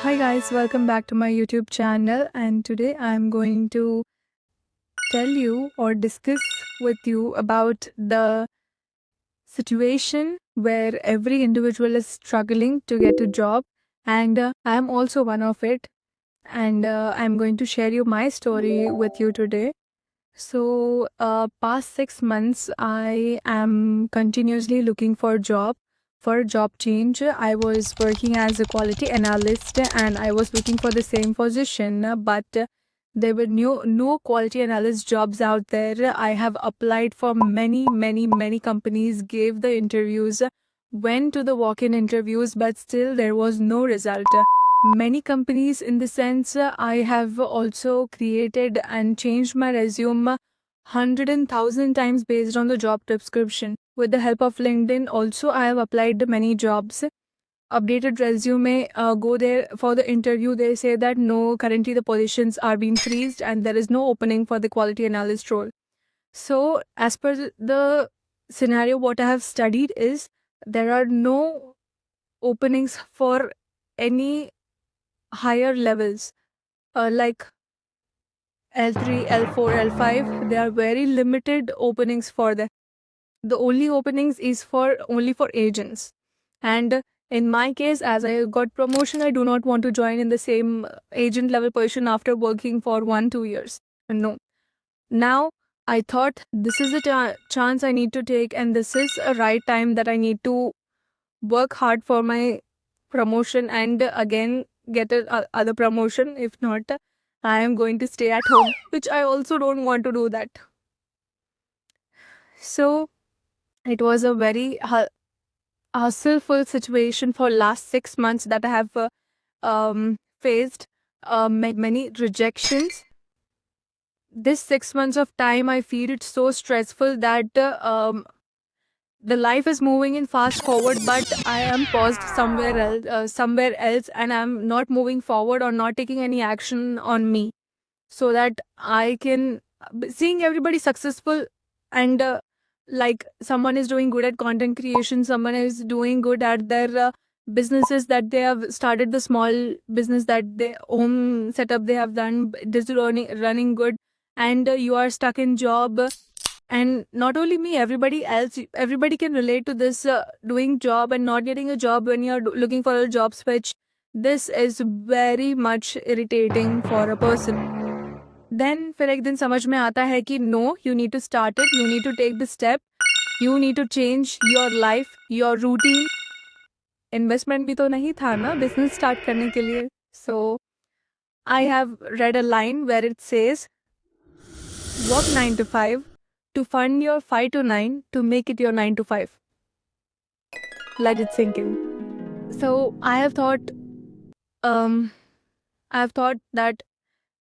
Hi guys, welcome back to my YouTube channel, and today I'm going to tell you or discuss with you about the situation where every individual is struggling to get a job, and I'm also one of it, and I'm going to share you my story with you today. So, past 6 months, I am continuously looking for job, for a job change. I was working as a quality analyst, and I was looking for the same position, but there were no quality analyst jobs out there. I have applied for many companies, gave the interviews, went to the walk-in interviews, but still there was no result. Many companies, in the sense, I have also created and changed my resume 100,000 times based on the job description. With the help of LinkedIn, also I have applied to many jobs. Updated resume, go there for the interview. They say that no, currently the positions are being freezed and there is no opening for the quality analyst role. So, as per the scenario, what I have studied is there are no openings for any higher levels, like L3, L4, L5. There are very limited openings for them. The only openings is for only for agents. And in my case, as I got promotion, I do not want to join in the same agent level position after working for 1-2 years. No. Now I thought this is a chance I need to take, and this is a right time that I need to work hard for my promotion and again get a other promotion. If not, I am going to stay at home, which I also don't want to do that. So it was a very hustleful situation for last 6 months that I have faced many rejections. This 6 months of time, I feel it's so stressful that the life is moving in fast forward, but I am paused somewhere else, and I'm not moving forward or not taking any action on me, so that I can seeing everybody successful, and like someone is doing good at content creation, someone is doing good at their businesses that they have started, the small business that they home setup they have done, this is running good, and you are stuck in job. And not only me, everybody else, everybody can relate to this, doing job and not getting a job when you're looking for a job switch. This is very much irritating for a person. Then फिर एक दिन समझ में आता है कि no, you need to start it, you need to take the step, you need to change your life, your routine. Investment भी तो नहीं था ना business start करने के लिए. So I have read a line where it says, work 9 to 5 to fund your 5 to 9 to make it your 9 to 5. Let it sink in. So I have thought that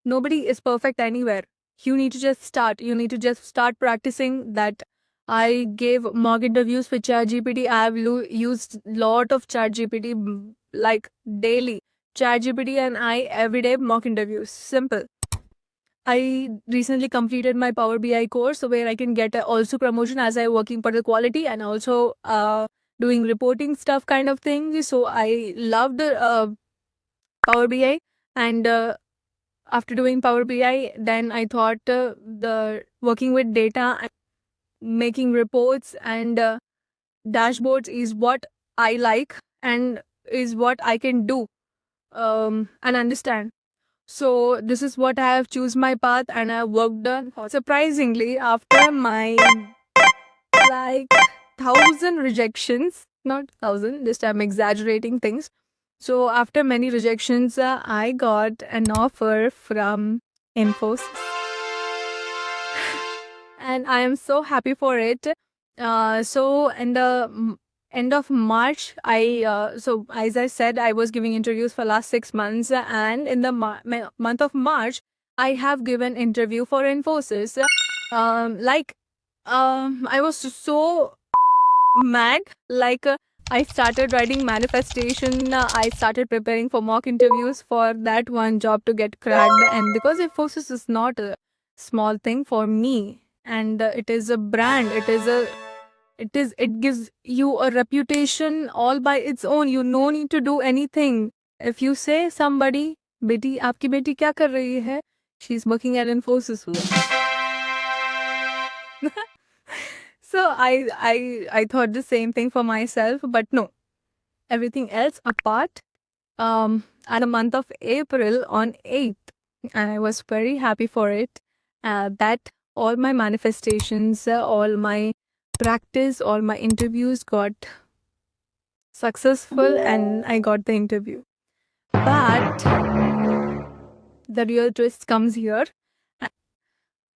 nobody is perfect anywhere. You need to just start. You need to just start practicing that. I gave mock interviews with ChatGPT. I have used lot of ChatGPT, like daily. ChatGPT and I every day mock interviews. Simple. I recently completed my Power BI course, where I can get also promotion as I working for the quality and also doing reporting stuff kind of thing. So I loved Power BI, and after doing Power BI, then I thought the working with data and making reports and dashboards is what I like and is what I can do and understand. So this is what I have choose my path, and I worked on. Surprisingly, after my like 1,000 rejections, not 1,000, just I'm exaggerating things. So after many rejections, I got an offer from Infosys, and I am so happy for it. So in the end of March, so as I said, I was giving interviews for last 6 months, and in the month of March, I have given interview for Infosys. I was so mad. I started writing manifestation. I started preparing for mock interviews for that one job to get cracked, and because Infosys is not a small thing for me, and it is a brand. It gives you a reputation all by its own. You no need to do anything. if you say somebody, बेटी आपकी बेटी क्या कर रही है, she's working at Infosys. So I thought the same thing for myself, but no, everything else apart. At the month of April on 8th, I was very happy for it. That all my manifestations, all my practice, all my interviews got successful, and I got the interview. But the real twist comes here.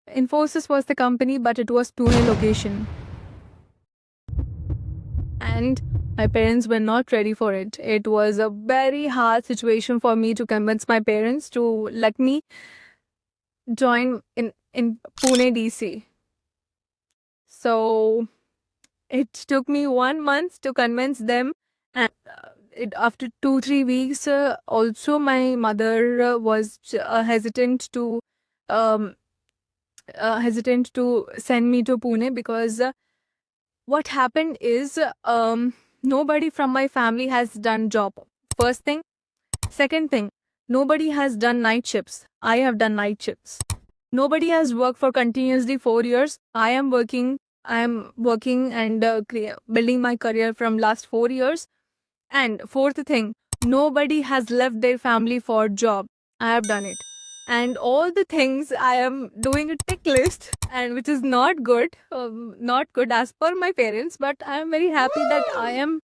Infosys was the company, but it was Pune location. And my parents were not ready for it. It was a very hard situation for me to convince my parents to let me join in Pune DC. So it took me 1 month to convince them, and after 2-3 weeks, also my mother was hesitant to send me to Pune, because what happened is nobody from my family has done job. First thing. Second thing, nobody has done night shifts. I have done night shifts. Nobody has worked for continuously 4 years. I am working and building my career from last 4 years. And fourth thing, nobody has left their family for job. I have done it. And all the things I am doing a tick list, and which is not good as per my parents, but I am very happy that I am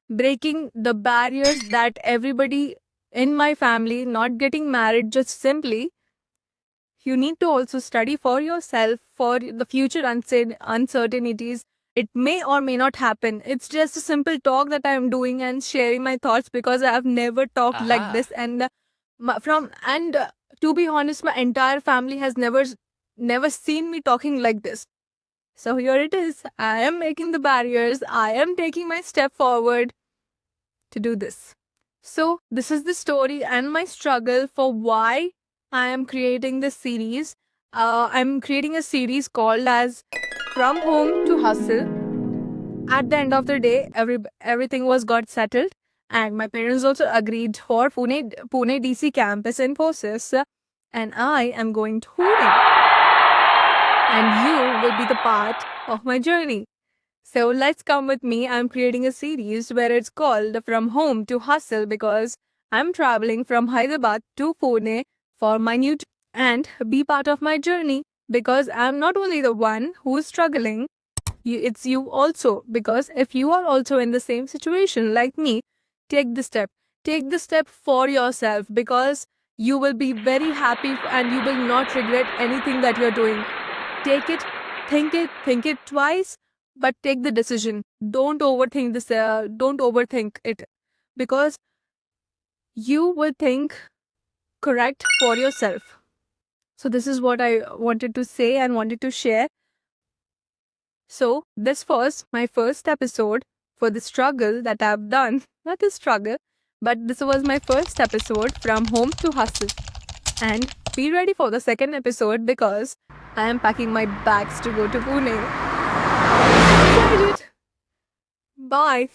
breaking the barriers that everybody in my family not getting married just simply. You need to also study for yourself for the future uncertainties. It may or may not happen. It's just a simple talk that I am doing and sharing my thoughts, because I have never talked like this. And to be honest, my entire family has never seen me talking like this. So here it is. I am making the barriers. I am taking my step forward to do this. So this is the story and my struggle for why I am creating this series. I'm creating a series called as From Home to Hustle. At the end of the day, everything was got settled, and my parents also agreed for Pune DC campus Infosys, and I am going to Pune, and you will be the part of my journey. So let's come with me. I'm creating a series where it's called From Home to Hustle, because I'm traveling from Hyderabad to Pune for my new and be part of my journey, because I'm not only the one who's struggling, it's you also, because if you are also in the same situation like me, take the step for yourself, because you will be very happy and you will not regret anything that you're doing. Take it, think it twice, but take the decision. Don't overthink this. Don't overthink it, because you will think correct for yourself. So this is what I wanted to say and wanted to share. So this was my first episode for the struggle that I've done. Not the struggle, but this was my first episode From Home to Hustle. And be ready for the second episode, because I am packing my bags to go to Pune. Bye.